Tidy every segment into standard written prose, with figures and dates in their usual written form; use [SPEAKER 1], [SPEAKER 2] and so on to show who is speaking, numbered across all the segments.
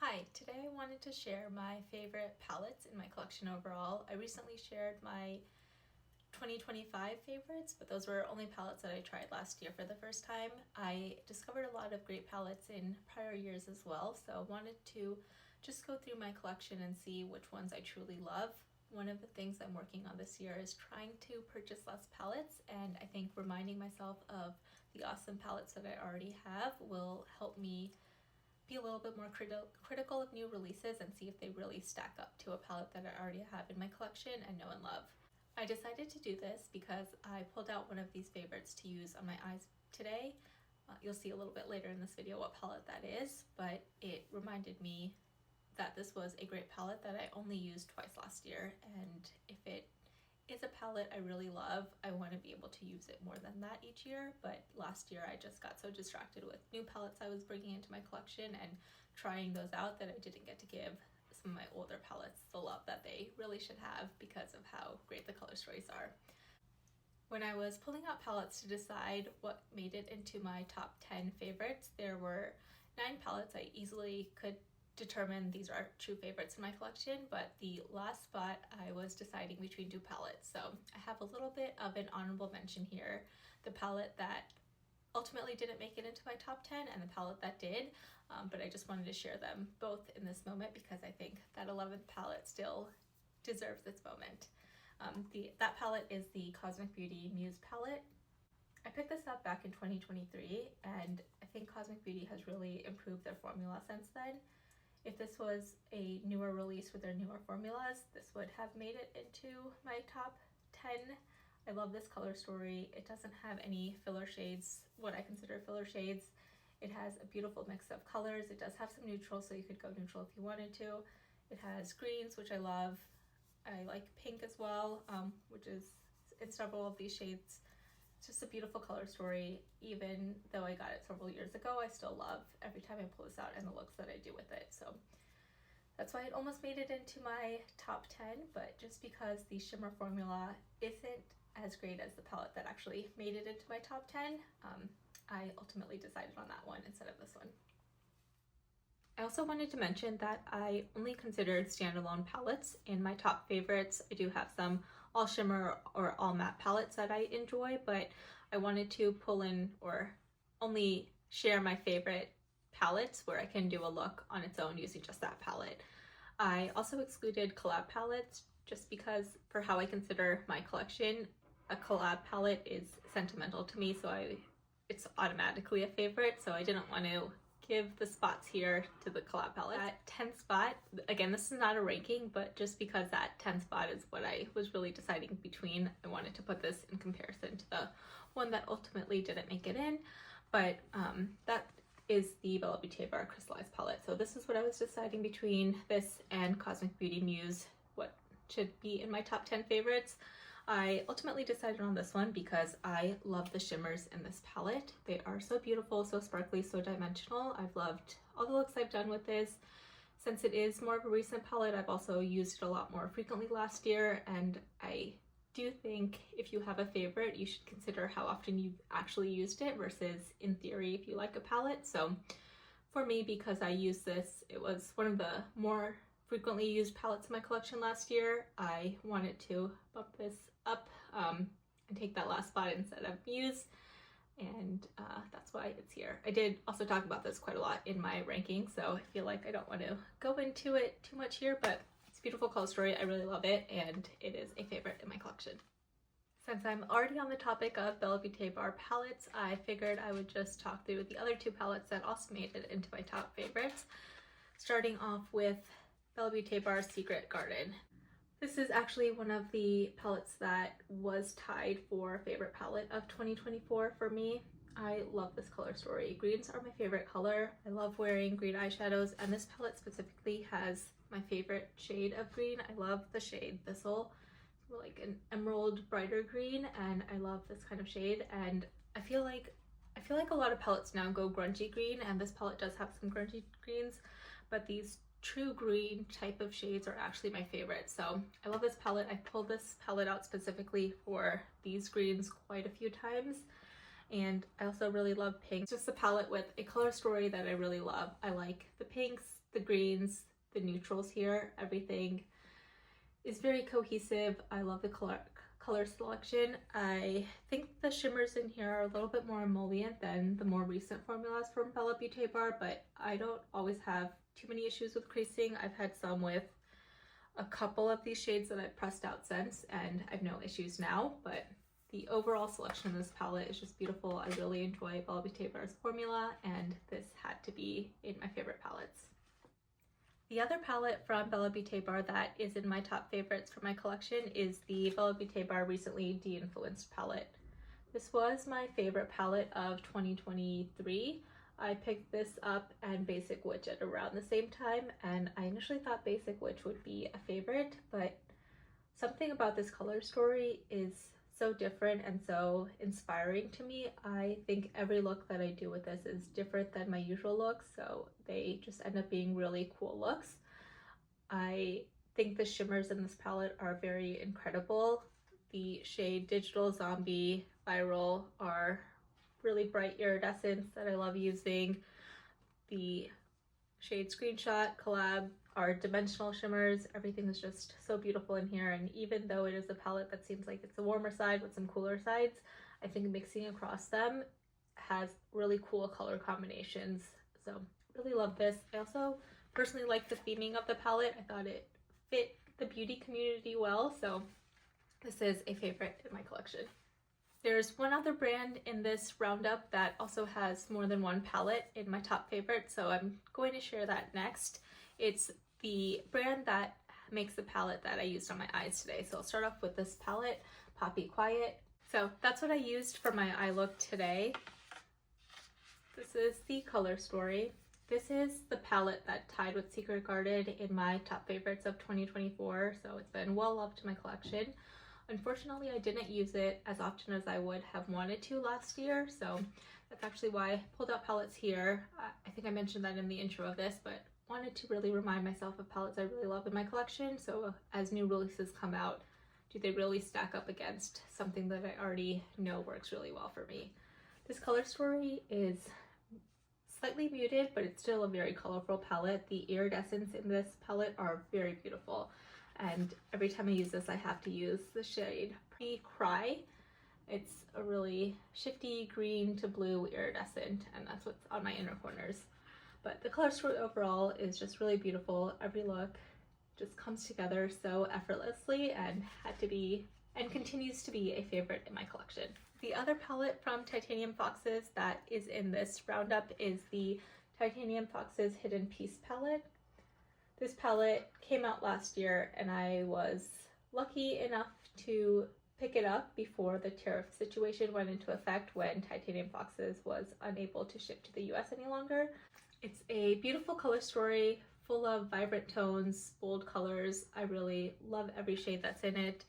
[SPEAKER 1] Hi, today I wanted to share my favorite palettes in my collection overall. I recently shared my 2025 favorites, but those were only palettes that I tried last year for the first time. I discovered a lot of great palettes in prior years as well, so I wanted to just go through my collection and see which ones I truly love. One of the things I'm working on this year is trying to purchase less palettes, and I think reminding myself of the awesome palettes that I already have will help me be a little bit more critical of new releases and see if they really stack up to a palette that I already have in my collection and know and love. I decided to do this because I pulled out one of these favorites to use on my eyes today. You'll see a little bit later in this video what palette that is, but it reminded me that this was a great palette that I only used twice last year, and if it is a palette I really love, I want to be able to use it more than that each year. But last year I just got so distracted with new palettes I was bringing into my collection and trying those out that I didn't get to give some of my older palettes the love that they really should have because of how great the color stories are. When I was pulling out palettes to decide what made it into my top 10 favorites, there were 9 palettes I easily could determine these are true favorites in my collection, but the last spot I was deciding between 2 palettes. So I have a little bit of an honorable mention here. The palette that ultimately didn't make it into my top 10 and the palette that did, but I just wanted to share them both in this moment because I think that 11th palette still deserves its moment. That palette is the Cosmic Beauty Muse palette. I picked this up back in 2023 and I think Cosmic Beauty has really improved their formula since then. If this was a newer release with their newer formulas, this would have made it into my top 10. I love this color story. It doesn't have any filler shades, what I consider filler shades. It has a beautiful mix of colors. It does have some neutrals, so you could go neutral if you wanted to. It has greens, which I love. I like pink as well, which is in several of these shades. It's just a beautiful color story. Even though I got it several years ago, I still love every time I pull this out and the looks that I do with it. So that's why it almost made it into my top 10, but just because the shimmer formula isn't as great as the palette that actually made it into my top 10, I ultimately decided on that one instead of this one. I also wanted to mention that I only considered standalone palettes in my top favorites. I do have some all shimmer or all matte palettes that I enjoy, but I wanted to pull in or only share my favorite palettes where I can do a look on its own using just that palette. I also excluded collab palettes just because for how I consider my collection, a collab palette is sentimental to me, so it's automatically a favorite, so I didn't want to give the spots here to the collab palette. That 10th spot, again, this is not a ranking, but just because that 10th spot is what I was really deciding between, I wanted to put this in comparison to the one that ultimately didn't make it in. But that is the Beaute Crystallize palette. So this is what I was deciding between this and Cosmic Beauty Muse, what should be in my top 10 favorites. I ultimately decided on this one because I love the shimmers in this palette. They are so beautiful, so sparkly, so dimensional. I've loved all the looks I've done with this. Since it is more of a recent palette, I've also used it a lot more frequently last year, and I do think if you have a favorite, you should consider how often you've actually used it versus in theory if you like a palette. So for me, because I used this, it was one of the more frequently used palettes in my collection last year, I wanted to bump this up and take that last spot instead of Muse, and that's why it's here. I did also talk about this quite a lot in my ranking, so I feel like I don't want to go into it too much here, but it's a beautiful color story. I really love it, and it is a favorite in my collection. Since I'm already on the topic of Beaute palettes, I figured I would just talk through the other 2 palettes that also made it into my top favorites, starting off with Beaute Secret Garden. This is actually one of the palettes that was tied for favorite palette of 2024 for me. I love this color story. Greens are my favorite color. I love wearing green eyeshadows, and this palette specifically has my favorite shade of green. I love the shade Thistle. It's more like an emerald brighter green, and I love this kind of shade. And I feel like a lot of palettes now go grungy green, and this palette does have some grungy greens, but these true green type of shades are actually my favorite. So I love this palette. I pulled this palette out specifically for these greens quite a few times, and I also really love pink. It's just a palette with a color story that I really love. I like the pinks, the greens, the neutrals here, everything is very cohesive. I love the color selection. I think the shimmers in here are a little bit more emollient than the more recent formulas from Bella Beaute Bar, but I don't always have too many issues with creasing. I've had some with a couple of these shades that I've pressed out since, and I've no issues now, but the overall selection of this palette is just beautiful. I really enjoy Bella Beaute Bar's formula, and this had to be in my favorite palettes. The other palette from Bella Beaute Bar that is in my top favorites for my collection is the Bella Beaute Bar recently Deinfluenced palette. This was my favorite palette of 2023. I picked this up and Basic Witch at around the same time, and I initially thought Basic Witch would be a favorite, but something about this color story is so different and so inspiring to me. I think every look that I do with this is different than my usual looks, so they just end up being really cool looks. I think the shimmers in this palette are very incredible. The shade Digital Zombie Viral are really bright iridescents that I love using. The shade Screenshot Collab are dimensional shimmers. Everything is just so beautiful in here, and even though it is a palette that seems like it's a warmer side with some cooler sides, I think mixing across them has really cool color combinations. So really love this. I also personally like the theming of the palette. I thought it fit the beauty community well, so this is a favorite in my collection. There's one other brand in this roundup that also has more than one palette in my top favorite, so I'm going to share that next. It's the brand that makes the palette that I used on my eyes today. So I'll start off with this palette, Poppy Quiet. So that's what I used for my eye look today. This is the color story. This is the palette that tied with Secret Garden in my top favorites of 2024, so it's been well loved to my collection. Unfortunately, I didn't use it as often as I would have wanted to last year, so that's actually why I pulled out palettes here. I think I mentioned that in the intro of this, but wanted to really remind myself of palettes I really love in my collection, so as new releases come out, do they really stack up against something that I already know works really well for me. This color story is slightly muted, but it's still a very colorful palette. The iridescents in this palette are very beautiful, and every time I use this I have to use the shade Pre-Cry. It's a really shifty green to blue iridescent, and that's what's on my inner corners. But the color story overall is just really beautiful. Every look just comes together so effortlessly and had to be and continues to be a favorite in my collection. The other palette from Titanium Foxes that is in this roundup is the Titanium Foxes Hidden Piece palette. This palette came out last year, and I was lucky enough to pick it up before the tariff situation went into effect when Titanium Foxes was unable to ship to the US any longer. It's a beautiful color story full of vibrant tones, bold colors. I really love every shade that's in it.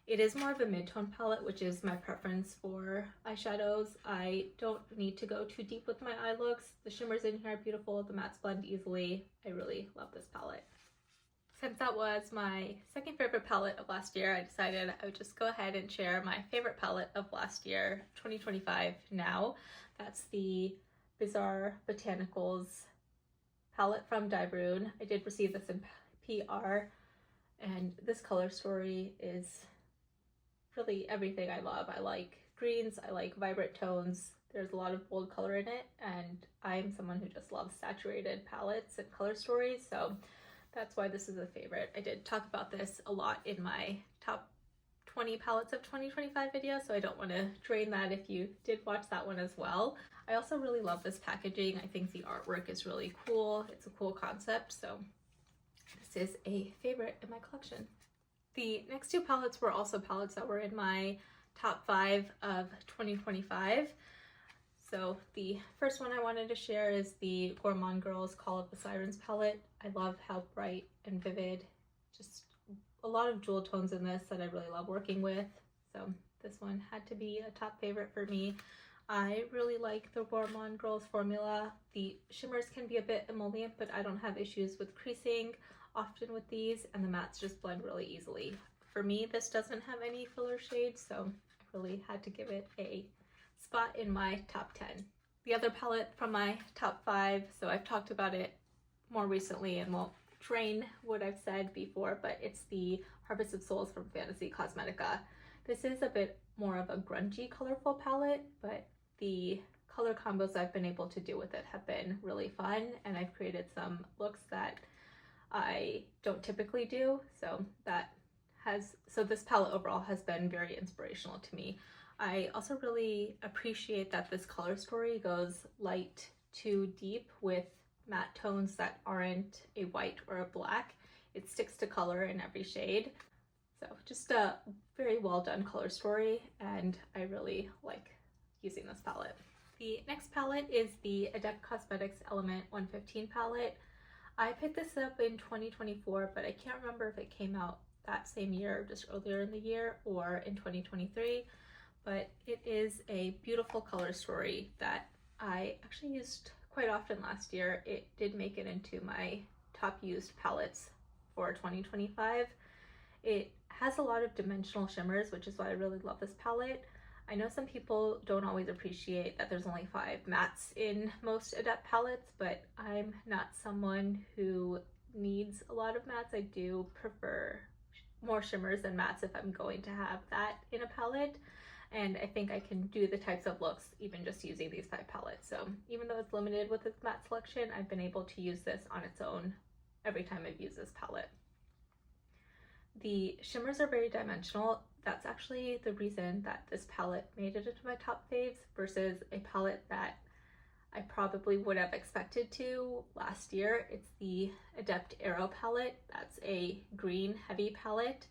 [SPEAKER 1] It is more of a mid-tone palette, which is my preference for eyeshadows. I don't need to go too deep with my eye looks. The shimmers in here are beautiful, the mattes blend easily. I really love this palette. Since that was my second favorite palette of last year, I decided I would just go ahead and share my favorite palette of last year, 2025 now. That's the Bizarre Botanicals palette from Dieverune. I did receive this in PR, and this color story is really everything I love. I like greens, I like vibrant tones, there's a lot of bold color in it, and I'm someone who just loves saturated palettes and color stories, so that's why this is a favorite. I did talk about this a lot in my top 20 palettes of 2025 video, so I don't want to drain that if you did watch that one as well. I also really love this packaging. I think the artwork is really cool. It's a cool concept, so this is a favorite in my collection. The next two palettes were also palettes that were in my top 5 of 2025. So the first one I wanted to share is the Gourmande Girls Call of the Sirens palette. I love how bright and vivid, just a lot of jewel tones in this that I really love working with. So this one had to be a top favorite for me. I really like the Gourmande Girls formula. The shimmers can be a bit emollient, but I don't have issues with creasing often with these, and the mattes just blend really easily. For me, this doesn't have any filler shades, so I really had to give it a spot in my top 10. The other palette from my top 5, so I've talked about it more recently and won't drain what I've said before, but it's the Harvest of Souls from Fantasy Cosmetica. This is a bit more of a grungy, colorful palette, but the color combos I've been able to do with it have been really fun, and I've created some looks that I don't typically do, so this palette overall has been very inspirational to me. I also really appreciate that this color story goes light to deep with matte tones that aren't a white or a black. It sticks to color in every shade. So just a very well done color story, and I really like using this palette. The next palette is the Adept Cosmetics Element 115 palette. I picked this up in 2024, but I can't remember if it came out that same year, just earlier in the year, or in 2023. But it is a beautiful color story that I actually used quite often last year. It did make it into my top used palettes for 2025. It has a lot of dimensional shimmers, which is why I really love this palette. I know some people don't always appreciate that there's only 5 mattes in most Adept palettes, but I'm not someone who needs a lot of mattes. I do prefer more shimmers than mattes if I'm going to have that in a palette. And I think I can do the types of looks even just using these 5 palettes. So even though it's limited with its matte selection, I've been able to use this on its own every time I've used this palette. The shimmers are very dimensional. That's actually the reason that this palette made it into my top faves versus a palette that I probably would have expected to last year. It's the Adept Arrow palette. That's a green heavy palette.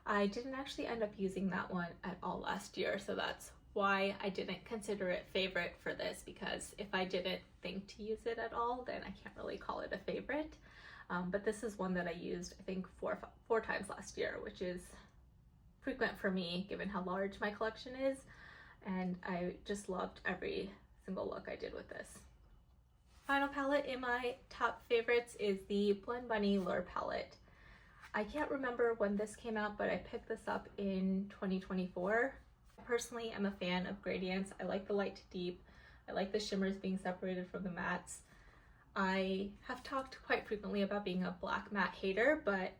[SPEAKER 1] I didn't actually end up using that one at all last year, so that's why I didn't consider it favorite for this, because if I didn't think to use it at all, then I can't really call it a favorite. But this is one that I used, I think, four times last year, which is frequent for me given how large my collection is, and I just loved every single look I did with this. Final palette in my top favorites is the Blend Bunny Lure palette. I can't remember when this came out, but I picked this up in 2024. Personally, I'm a fan of gradients. I like the light to deep. I like the shimmers being separated from the mattes. I have talked quite frequently about being a black matte hater, but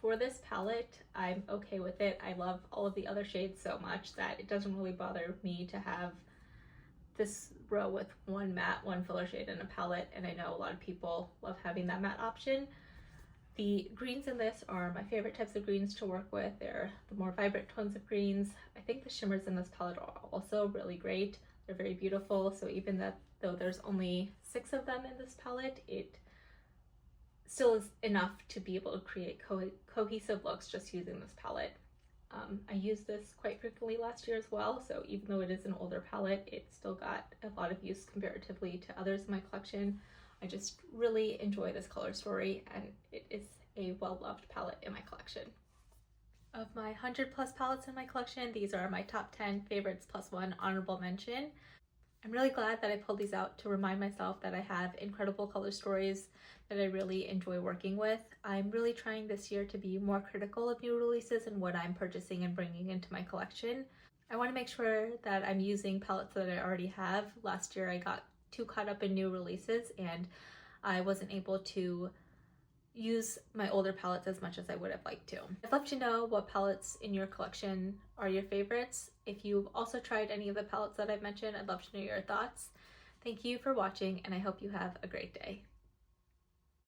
[SPEAKER 1] for this palette, I'm okay with it. I love all of the other shades so much that it doesn't really bother me to have this row with one matte, one filler shade in a palette, and I know a lot of people love having that matte option. The greens in this are my favorite types of greens to work with. They're the more vibrant tones of greens. I think the shimmers in this palette are also really great. They're very beautiful, so even though there's only 6 of them in this palette, it still is enough to be able to create cohesive looks just using this palette. I used this quite frequently last year as well, so even though it is an older palette, it still got a lot of use comparatively to others in my collection. I just really enjoy this color story, and it is a well-loved palette in my collection. Of my 100+ palettes in my collection, these are my top 10 favorites plus 1 honorable mention. I'm really glad that I pulled these out to remind myself that I have incredible color stories that I really enjoy working with. I'm really trying this year to be more critical of new releases and what I'm purchasing and bringing into my collection. I want to make sure that I'm using palettes that I already have. Last year I got too caught up in new releases and I wasn't able to use my older palettes as much as I would have liked to. I'd love to know what palettes in your collection are your favorites. If you've also tried any of the palettes that I've mentioned, I'd love to know your thoughts. Thank you for watching, and I hope you have a great day.